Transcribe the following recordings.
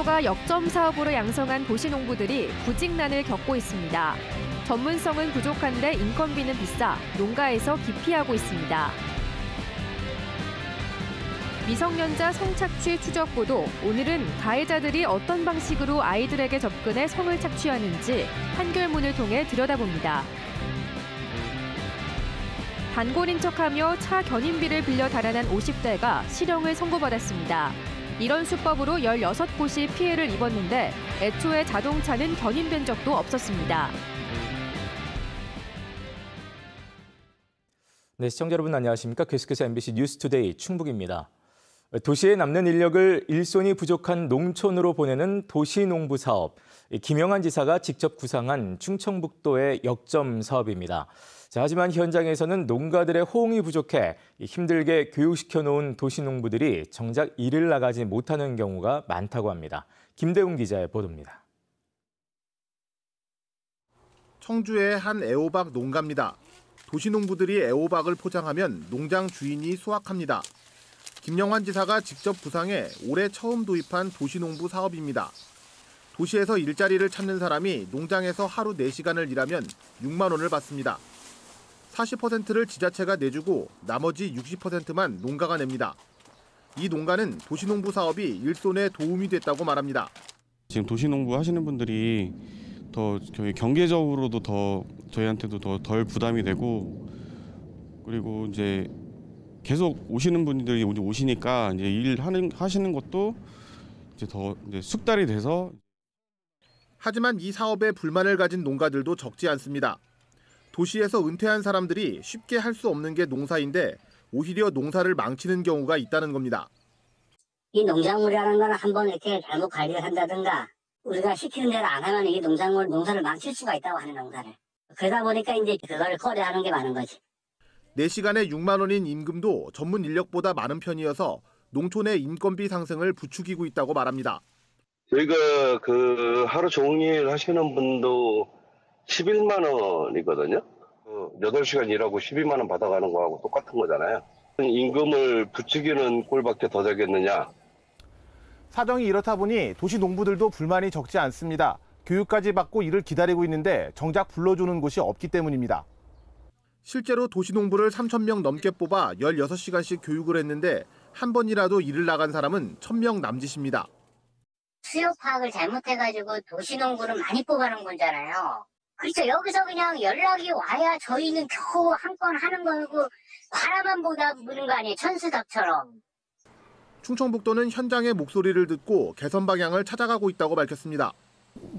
정부가 역점 사업으로 양성한 도시농부들이 구직난을 겪고 있습니다. 전문성은 부족한데 인건비는 비싸 농가에서 기피하고 있습니다. 미성년자 성착취 추적 보도. 오늘은 가해자들이 어떤 방식으로 아이들에게 접근해 성을 착취하는지 판결문을 통해 들여다봅니다. 단골인 척하며 차 견인비를 빌려 달아난 50대가 실형을 선고받았습니다. 이런 수법으로 16곳이 피해를 입었는데 애초에 자동차는 견인된 적도 없었습니다. 네, 시청자 여러분 안녕하십니까? 계속해서 MBC 뉴스투데이 충북입니다. 도시에 남는 인력을 일손이 부족한 농촌으로 보내는 도시농부 사업. 김영환 지사가 직접 구상한 충청북도의 역점 사업입니다. 자, 하지만 현장에서는 농가들의 호응이 부족해 힘들게 교육시켜 놓은 도시농부들이 정작 일을 나가지 못하는 경우가 많다고 합니다. 김대웅 기자의 보도입니다. 청주의 한 애호박 농가입니다. 도시농부들이 애호박을 포장하면 농장 주인이 수확합니다. 김영환 지사가 직접 구상해 올해 처음 도입한 도시농부 사업입니다. 도시에서 일자리를 찾는 사람이 농장에서 하루 4시간을 일하면 6만 원을 받습니다. 40%를 지자체가 내주고 나머지 60%만 농가가 냅니다. 이 농가는 도시농부 사업이 일손에 도움이 됐다고 말합니다. 지금 도시농부 하시는 분들이 더 경제적으로도 더 저희한테도 더 덜 부담이 되고, 그리고 이제 계속 오시는 분들이 오시니까 이제 하시는 것도 이제 더 숙달이 돼서. 하지만 이 사업에 불만을 가진 농가들도 적지 않습니다. 도시에서 은퇴한 사람들이 쉽게 할 수 없는 게 농사인데 오히려 농사를 망치는 경우가 있다는 겁니다. 이 농작물이라는 건 한번 이렇게 잘못 관리를 한다든가 우리가 시키는 대로 안 하면 이 농사를 망칠 수가 있다고 하는 농사를. 그러다 보니까 이제 그걸 꺼려하는 게 많은 거지. 4시간에 6만 원인 임금도 전문 인력보다 많은 편이어서 농촌의 인건비 상승을 부추기고 있다고 말합니다. 저희가 하루 종일 하시는 분도 11만 원이거든요. 8시간 일하고 12만 원 받아가는 거하고 똑같은 거잖아요. 임금을 부추기는 꼴밖에 더 되겠느냐. 사정이 이렇다 보니 도시 농부들도 불만이 적지 않습니다. 교육까지 받고 일을 기다리고 있는데 정작 불러주는 곳이 없기 때문입니다. 실제로 도시 농부를 3,000명 넘게 뽑아 16시간씩 교육을 했는데 한 번이라도 일을 나간 사람은 1,000명 남짓입니다. 수요 파악을 잘못해가지고 도시 농부를 많이 뽑아놓은 거잖아요. 그렇죠. 여기서 그냥 연락이 와야 저희는 겨우 한 건 하는 거고 바라만 보다 보는 거 아니에요. 천수덕처럼. 충청북도는 현장의 목소리를 듣고 개선 방향을 찾아가고 있다고 밝혔습니다.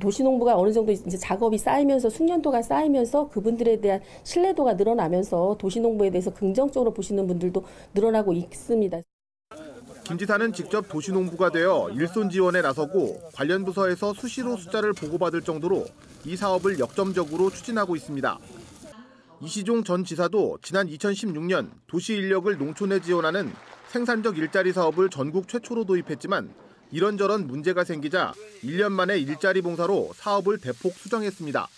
도시농부가 어느 정도 이제 작업이 쌓이면서 숙련도가 쌓이면서 그분들에 대한 신뢰도가 늘어나면서 도시농부에 대해서 긍정적으로 보시는 분들도 늘어나고 있습니다. 김 지사는 직접 도시농부가 되어 일손 지원에 나서고 관련 부서에서 수시로 숫자를 보고받을 정도로 이 사업을 역점적으로 추진하고 있습니다. 이시종 전 지사도 지난 2016년 도시 인력을 농촌에 지원하는 생산적 일자리 사업을 전국 최초로 도입했지만 이런저런 문제가 생기자 1년 만에 일자리 봉사로 사업을 대폭 수정했습니다.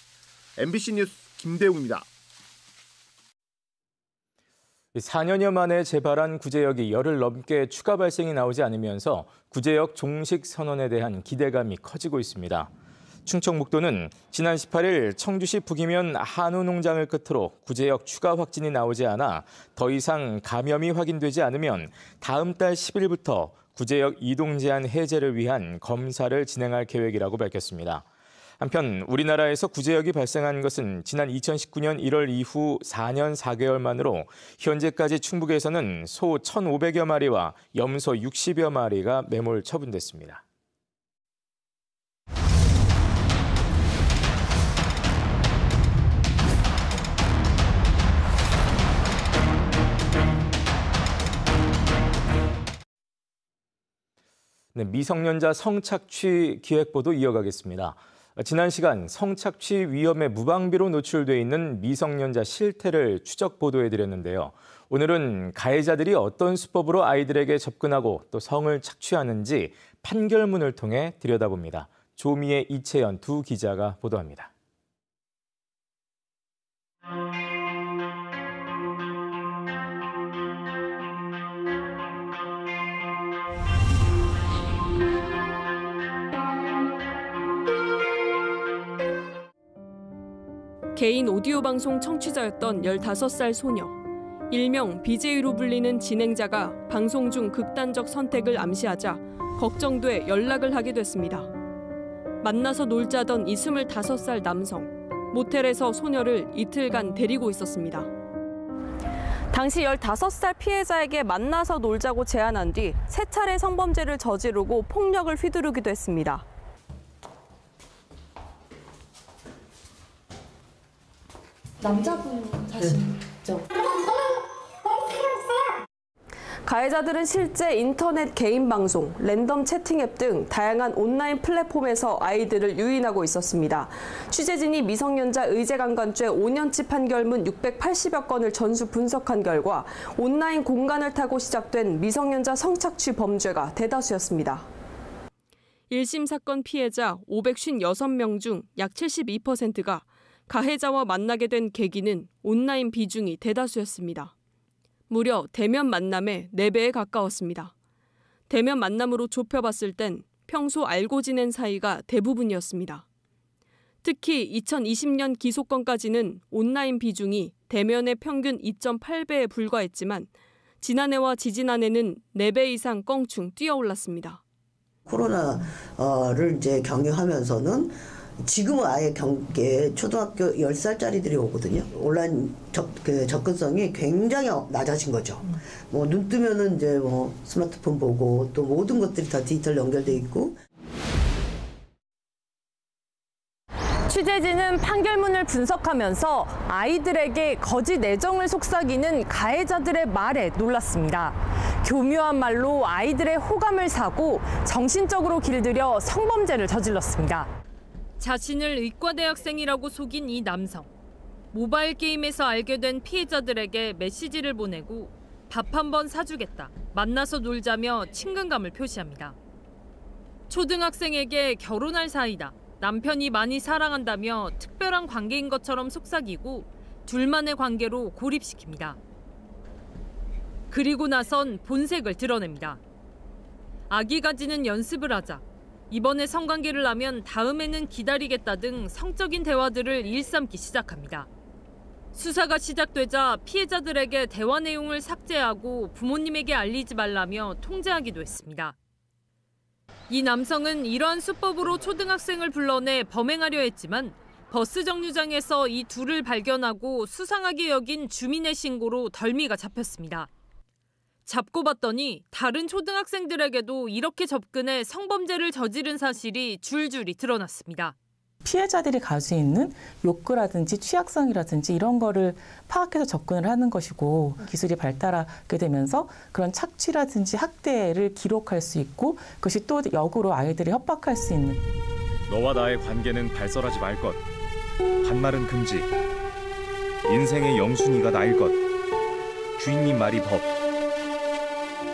MBC 뉴스 김대웅입니다. 4년여 만에 재발한 구제역이 열흘 넘게 추가 발생이 나오지 않으면서 구제역 종식 선언에 대한 기대감이 커지고 있습니다. 충청북도는 지난 18일 청주시 북이면 한우 농장을 끝으로 구제역 추가 확진이 나오지 않아 더 이상 감염이 확인되지 않으면 다음 달 10일부터 구제역 이동 제한 해제를 위한 검사를 진행할 계획이라고 밝혔습니다. 한편 우리나라에서 구제역이 발생한 것은 지난 2019년 1월 이후 4년 4개월 만으로 현재까지 충북에서는 소 1,500여 마리와 염소 60여 마리가 매몰 처분됐습니다. 네, 미성년자 성착취 기획보도 이어가겠습니다. 지난 시간 성착취 위험에 무방비로 노출돼 있는 미성년자 실태를 추적 보도해드렸는데요. 오늘은 가해자들이 어떤 수법으로 아이들에게 접근하고 또 성을 착취하는지 판결문을 통해 들여다봅니다. 조미애, 이채연 두 기자가 보도합니다. 개인 오디오 방송 청취자였던 15살 소녀. 일명 BJ로 불리는 진행자가 방송 중 극단적 선택을 암시하자 걱정돼 연락을 하게 됐습니다. 만나서 놀자던 이 25살 남성. 모텔에서 소녀를 이틀간 데리고 있었습니다. 당시 15살 피해자에게 만나서 놀자고 제안한 뒤 3차례 성범죄를 저지르고 폭력을 휘두르기도 했습니다. 남자분 자신이죠? 가해자들은 실제 인터넷 개인 방송, 랜덤 채팅 앱 등 다양한 온라인 플랫폼에서 아이들을 유인하고 있었습니다. 취재진이 미성년자 의제강간죄 5년치 판결문 680여 건을 전수 분석한 결과 온라인 공간을 타고 시작된 미성년자 성착취 범죄가 대다수였습니다. 1심 사건 피해자 556명 중 약 72%가 가해자와 만나게 된 계기는 온라인 비중이 대다수였습니다. 무려 대면 만남의 4배에 가까웠습니다. 대면 만남으로 좁혀봤을 땐 평소 알고 지낸 사이가 대부분이었습니다. 특히 2020년 기소건까지는 온라인 비중이 대면의 평균 2.8배에 불과했지만 지난해와 지지난해는 4배 이상 껑충 뛰어올랐습니다. 코로나를 이제 경유하면서는 지금은 아예 초등학교 10살짜리들이 오거든요. 온라인 접근성이 굉장히 낮아진 거죠. 뭐 눈 뜨면은 이제 뭐 스마트폰 보고 또 모든 것들이 다 디지털 연결돼 있고. 취재진은 판결문을 분석하면서 아이들에게 거짓 애정을 속삭이는 가해자들의 말에 놀랐습니다. 교묘한 말로 아이들의 호감을 사고 정신적으로 길들여 성범죄를 저질렀습니다. 자신을 의과대학생이라고 속인 이 남성. 모바일 게임에서 알게 된 피해자들에게 메시지를 보내고 밥 한 번 사주겠다, 만나서 놀자며 친근감을 표시합니다. 초등학생에게 결혼할 사이다, 남편이 많이 사랑한다며 특별한 관계인 것처럼 속삭이고 둘만의 관계로 고립시킵니다. 그리고 나선 본색을 드러냅니다. 아기 가지는 연습을 하자, 이번에 성관계를 하면 다음에는 기다리겠다 등 성적인 대화들을 일삼기 시작합니다. 수사가 시작되자 피해자들에게 대화 내용을 삭제하고 부모님에게 알리지 말라며 통제하기도 했습니다. 이 남성은 이러한 수법으로 초등학생을 불러내 범행하려 했지만 버스 정류장에서 이 둘을 발견하고 수상하게 여긴 주민의 신고로 덜미가 잡혔습니다. 잡고 봤더니 다른 초등학생들에게도 이렇게 접근해 성범죄를 저지른 사실이 줄줄이 드러났습니다. 피해자들이 가지고 있는 욕구라든지 취약성이라든지 이런 거를 파악해서 접근을 하는 것이고 기술이 발달하게 되면서 그런 착취라든지 학대를 기록할 수 있고 그것이 또 역으로 아이들을 협박할 수 있는. 너와 나의 관계는 발설하지 말 것. 반말은 금지. 인생의 영순이가 나일 것. 주인님 말이 법.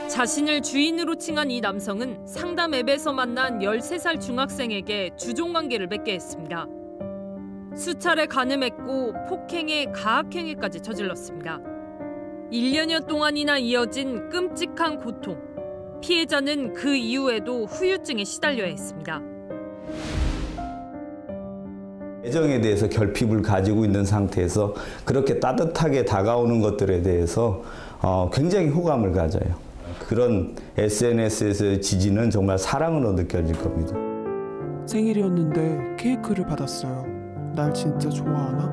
자신을 주인으로 칭한 이 남성은 상담 앱에서 만난 13살 중학생에게 주종관계를 맺게 했습니다. 수차례 간음했고 폭행에 가학행위까지 저질렀습니다. 1년여 동안이나 이어진 끔찍한 고통. 피해자는 그 이후에도 후유증에 시달려야 했습니다. 애정에 대해서 결핍을 가지고 있는 상태에서 그렇게 따뜻하게 다가오는 것들에 대해서 굉장히 호감을 가져요. 그런 SNS에서의 지지는 정말 사랑으로 느껴질 겁니다. 생일이었는데 케이크를 받았어요. 날 진짜 좋아하나?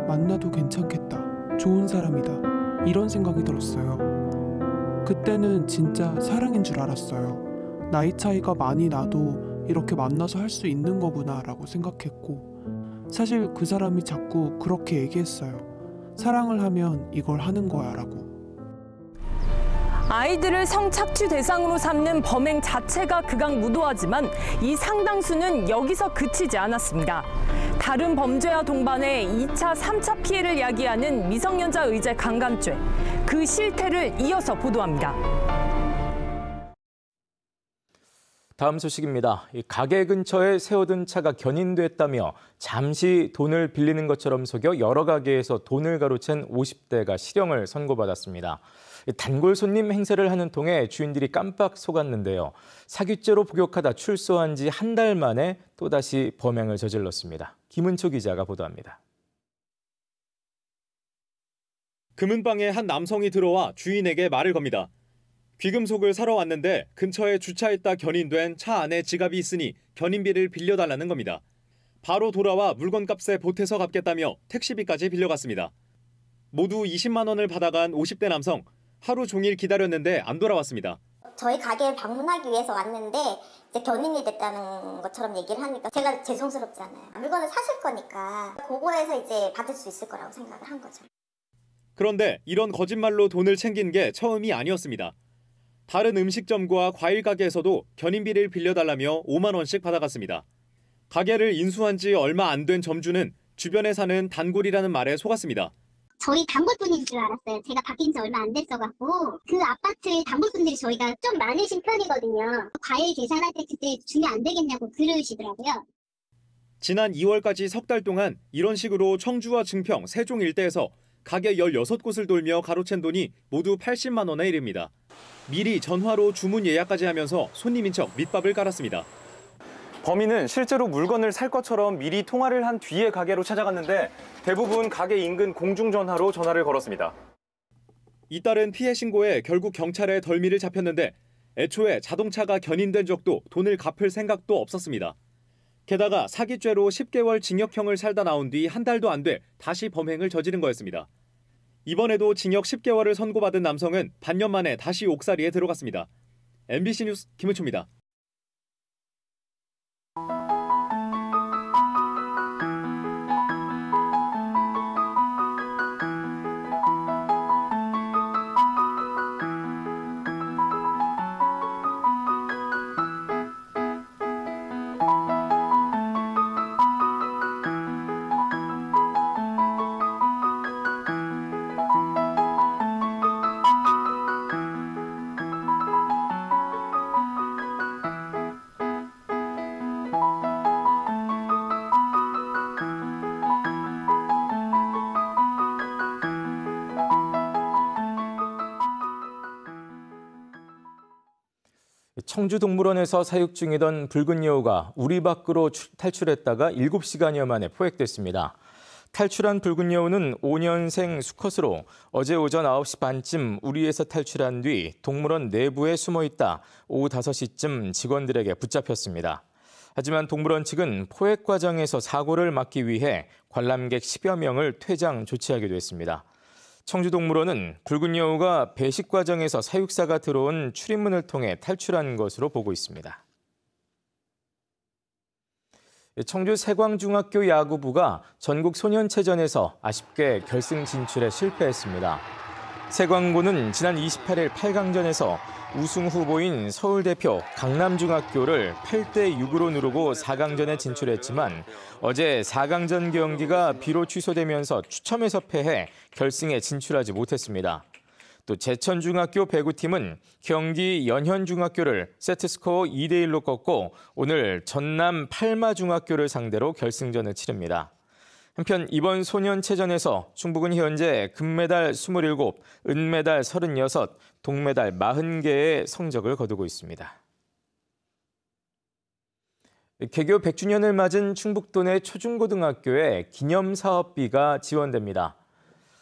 만나도 괜찮겠다. 좋은 사람이다. 이런 생각이 들었어요. 그때는 진짜 사랑인 줄 알았어요. 나이 차이가 많이 나도 이렇게 만나서 할 수 있는 거구나 라고 생각했고 사실 그 사람이 자꾸 그렇게 얘기했어요. 사랑을 하면 이걸 하는 거야 라고. 아이들을 성착취 대상으로 삼는 범행 자체가 극악무도하지만 이 상당수는 여기서 그치지 않았습니다. 다른 범죄와 동반해 2차, 3차 피해를 야기하는 미성년자 의제 강간죄. 그 실태를 이어서 보도합니다. 다음 소식입니다. 가게 근처에 세워둔 차가 견인됐다며 잠시 돈을 빌리는 것처럼 속여 여러 가게에서 돈을 가로챈 50대가 실형을 선고받았습니다. 단골 손님 행세를 하는 통에 주인들이 깜빡 속았는데요. 사기죄로 복역하다 출소한 지 한 달 만에 또다시 범행을 저질렀습니다. 김은초 기자가 보도합니다. 금은방에 한 남성이 들어와 주인에게 말을 겁니다. 귀금속을 사러 왔는데 근처에 주차했다 견인된 차 안에 지갑이 있으니 견인비를 빌려달라는 겁니다. 바로 돌아와 물건값에 보태서 갚겠다며 택시비까지 빌려갔습니다. 모두 20만 원을 받아간 50대 남성. 하루 종일 기다렸는데 안 돌아왔습니다. 저희 가게에 방문하기 위해서 왔는데 이제 견인이 됐다는 것처럼 얘기를 하니까 제가 죄송스럽잖아요. 물건을 사실 거니까 그거에서 이제 받을 수 있을 거라고 생각을 한 거죠. 그런데 이런 거짓말로 돈을 챙긴 게 처음이 아니었습니다. 다른 음식점과 과일 가게에서도 견인비를 빌려달라며 5만 원씩 받아갔습니다. 가게를 인수한 지 얼마 안 된 점주는 주변에 사는 단골이라는 말에 속았습니다. 저희 단골분인 줄 알았어요. 제가 바뀐 지 얼마 안 됐어갖고 그 아파트 단골분들이 저희가 좀 많으신 편이거든요. 과일 계산할 때 그때 주면 안 되겠냐고 그러시더라고요. 지난 2월까지 석 달 동안 이런 식으로 청주와 증평, 세종 일대에서 가게 16곳을 돌며 가로챈 돈이 모두 80만 원에 이릅니다. 미리 전화로 주문 예약까지 하면서 손님인 척 밑밥을 깔았습니다. 범인은 실제로 물건을 살 것처럼 미리 통화를 한 뒤에 가게로 찾아갔는데 대부분 가게 인근 공중전화로 전화를 걸었습니다. 잇따른 피해 신고에 결국 경찰에 덜미를 잡혔는데 애초에 자동차가 견인된 적도 돈을 갚을 생각도 없었습니다. 게다가 사기죄로 10개월 징역형을 살다 나온 뒤 한 달도 안 돼 다시 범행을 저지른 거였습니다. 이번에도 징역 10개월을 선고받은 남성은 반년 만에 다시 옥살이에 들어갔습니다. MBC 뉴스 김은초입니다. 청주동물원에서 사육 중이던 붉은 여우가 우리 밖으로 탈출했다가 7시간여 만에 포획됐습니다. 탈출한 붉은 여우는 5년생 수컷으로 어제 오전 9시 반쯤 우리에서 탈출한 뒤 동물원 내부에 숨어 있다 오후 5시쯤 직원들에게 붙잡혔습니다. 하지만 동물원 측은 포획 과정에서 사고를 막기 위해 관람객 10여 명을 퇴장 조치하기도 했습니다. 청주동물원은 붉은 여우가 배식 과정에서 사육사가 들어온 출입문을 통해 탈출한 것으로 보고 있습니다. 청주 세광중학교 야구부가 전국 소년체전에서 아쉽게 결승 진출에 실패했습니다. 세광고는 지난 28일 8강전에서 우승 후보인 서울대표 강남중학교를 8대6으로 누르고 4강전에 진출했지만 어제 4강전 경기가 비로 취소되면서 추첨에서 패해 결승에 진출하지 못했습니다. 또 제천중학교 배구팀은 경기 연현중학교를 세트스코어 2대1로 꺾고 오늘 전남 팔마중학교를 상대로 결승전을 치릅니다. 한편 이번 소년체전에서 충북은 현재 금메달 27, 은메달 36, 동메달 40개의 성적을 거두고 있습니다. 개교 100주년을 맞은 충북도 내 초중고등학교에 기념사업비가 지원됩니다.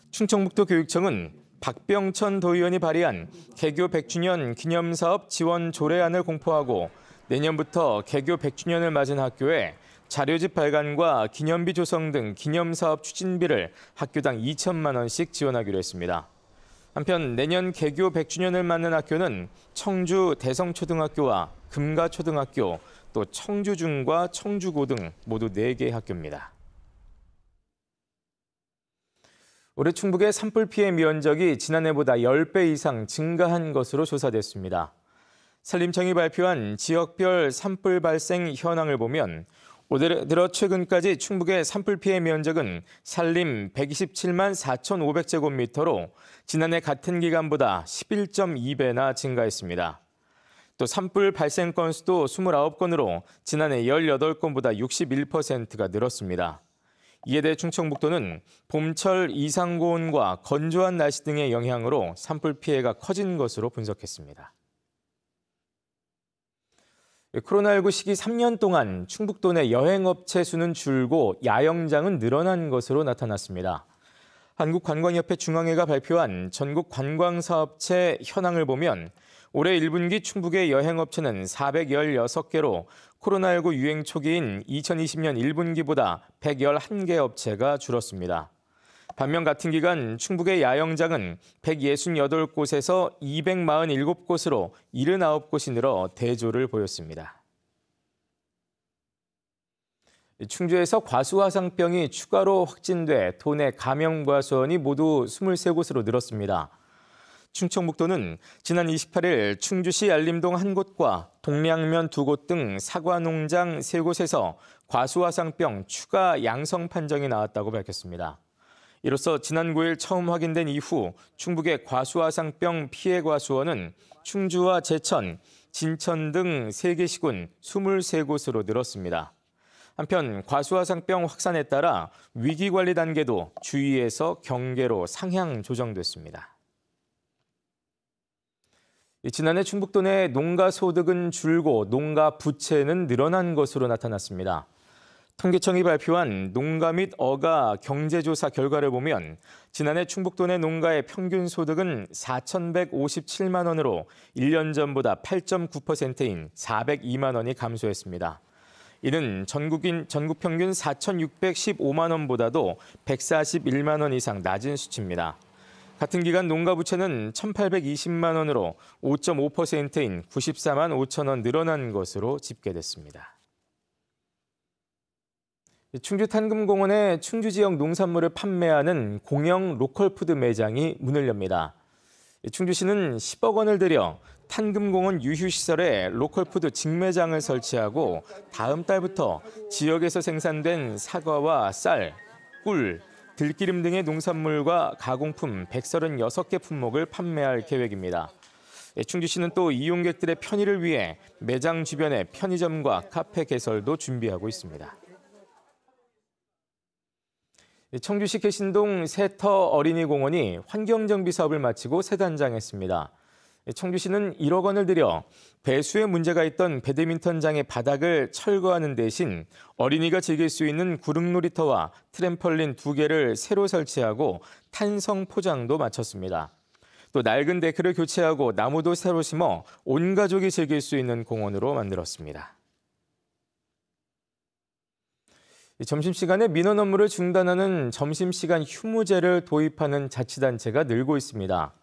충청북도 교육청은 박병천 도의원이 발의한 개교 100주년 기념사업 지원 조례안을 공포하고 내년부터 개교 100주년을 맞은 학교에 자료집 발간과 기념비 조성 등 기념사업 추진비를 학교당 2천만 원씩 지원하기로 했습니다. 한편 내년 개교 100주년을 맞는 학교는 청주 대성초등학교와 금가초등학교, 또 청주중과 청주고 등 모두 4개의 학교입니다. 올해 충북의 산불 피해 면적이 지난해보다 10배 이상 증가한 것으로 조사됐습니다. 산림청이 발표한 지역별 산불 발생 현황을 보면 올해 들어 최근까지 충북의 산불 피해 면적은 산림 127만 4,500제곱미터로 지난해 같은 기간보다 11.2배나 증가했습니다. 또 산불 발생 건수도 29건으로 지난해 18건보다 61%가 늘었습니다. 이에 대해 충청북도는 봄철 이상고온과 건조한 날씨 등의 영향으로 산불 피해가 커진 것으로 분석했습니다. 코로나19 시기 3년 동안 충북도 내 여행업체 수는 줄고 야영장은 늘어난 것으로 나타났습니다. 한국관광협회 중앙회가 발표한 전국 관광사업체 현황을 보면 올해 1분기 충북의 여행업체는 416개로 코로나19 유행 초기인 2020년 1분기보다 111개 업체가 줄었습니다. 반면 같은 기간 충북의 야영장은 168곳에서 247곳으로 79곳이 늘어 대조를 보였습니다. 충주에서 과수화상병이 추가로 확진돼 도내 감염 과수원이 모두 23곳으로 늘었습니다. 충청북도는 지난 28일 충주시 알림동 1곳과 동량면 2곳 등 사과농장 3곳에서 과수화상병 추가 양성 판정이 나왔다고 밝혔습니다. 이로써 지난 9일 처음 확인된 이후 충북의 과수화상병 피해 과수원은 충주와 제천, 진천 등 3개 시군 23곳으로 늘었습니다. 한편 과수화상병 확산에 따라 위기관리 단계도 주의에서 경계로 상향 조정됐습니다. 지난해 충북도 내 농가 소득은 줄고 농가 부채는 늘어난 것으로 나타났습니다. 통계청이 발표한 농가 및 어가 경제조사 결과를 보면 지난해 충북도 내 농가의 평균 소득은 4,157만 원으로 1년 전보다 8.9%인 402만 원이 감소했습니다. 이는 전국 평균 4,615만 원보다도 141만 원 이상 낮은 수치입니다. 같은 기간 농가 부채는 1,820만 원으로 5.5%인 94만 5천 원 늘어난 것으로 집계됐습니다. 충주 탄금공원에 충주 지역 농산물을 판매하는 공영 로컬푸드 매장이 문을 엽니다. 충주시는 10억 원을 들여 탄금공원 유휴시설에 로컬푸드 직매장을 설치하고 다음 달부터 지역에서 생산된 사과와 쌀, 꿀, 들기름 등의 농산물과 가공품 136개 품목을 판매할 계획입니다. 충주시는 또 이용객들의 편의를 위해 매장 주변에 편의점과 카페 개설도 준비하고 있습니다. 청주시 개신동 세터 어린이공원이 환경정비 사업을 마치고 새 단장했습니다. 청주시는 1억 원을 들여 배수에 문제가 있던 배드민턴장의 바닥을 철거하는 대신 어린이가 즐길 수 있는 구릉놀이터와 트램펄린 2개를 새로 설치하고 탄성 포장도 마쳤습니다. 또 낡은 데크를 교체하고 나무도 새로 심어 온 가족이 즐길 수 있는 공원으로 만들었습니다. 점심시간에 민원 업무를 중단하는 점심시간 휴무제를 도입하는 자치단체가 늘고 있습니다.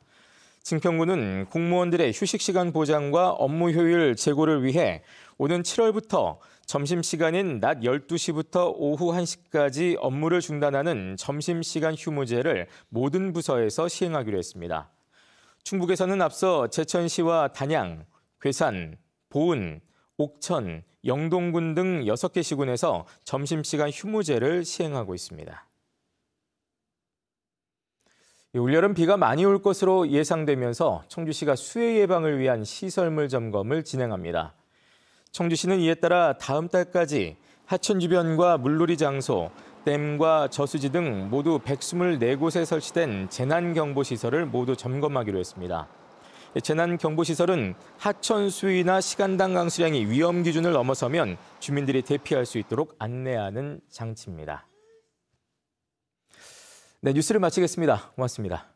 증평구는 공무원들의 휴식시간 보장과 업무 효율 제고를 위해 오는 7월부터 점심시간인 낮 12시부터 오후 1시까지 업무를 중단하는 점심시간 휴무제를 모든 부서에서 시행하기로 했습니다. 충북에서는 앞서 제천시와 단양, 괴산, 보은, 옥천, 영동군 등 6개 시군에서 점심시간 휴무제를 시행하고 있습니다. 올여름 비가 많이 올 것으로 예상되면서 청주시가 수해 예방을 위한 시설물 점검을 진행합니다. 청주시는 이에 따라 다음 달까지 하천 주변과 물놀이 장소, 댐과 저수지 등 모두 124곳에 설치된 재난경보시설을 모두 점검하기로 했습니다. 재난경보시설은 하천 수위나 시간당 강수량이 위험 기준을 넘어서면 주민들이 대피할 수 있도록 안내하는 장치입니다. 네, 뉴스를 마치겠습니다. 고맙습니다.